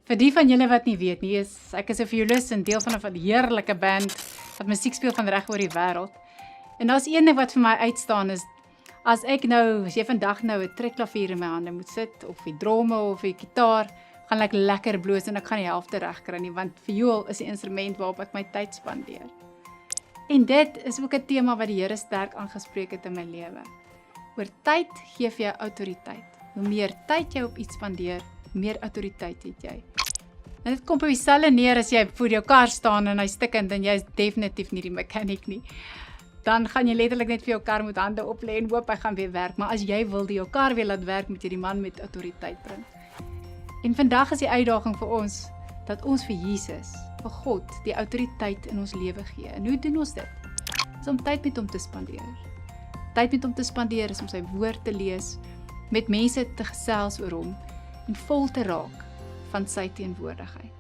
Vir die van julle wat nie weet nie, ek is 'n violist en deel van 'n heerlike band wat musiek speel van reg oor die wêreld. En daar's een ding wat vir my uitstaan is, as jy vandag nou 'n trekklavier in my hande moet sit, of die drome of die gitaar, gaan ek lekker bloos en ek gaan die helfte regkry nie, want viool is die instrument waarop ek my tyd spandeer. En dit is ook 'n tema wat die Here sterk aangespreek het in my lewe. Oor tyd gee vir jou autoriteit. Hoe meer tyd jy op iets spandeer, hoe meer autoriteit het jy. En dit kom op dieselfde neer as jy voor jou kar staan en hy stikkend en jy is definitief nie die mechanic nie. Dan gaan jy letterlik net vir jou kar met hande op lê en hoop hy gaan weer werk. Maar as jy wil jou kar weer laat werk, moet jy die man met autoriteit bring. En vandag is die uitdaging vir ons, dat ons vir Jesus, vir God, die autoriteit in ons lewe gee. En hoe doen ons dit? Is om tyd met hom te spandeer. Tyd met hom te spandeer is om sy woord te lees, met mense te gesels oor hom, en vol te raak van sy teenwoordigheid.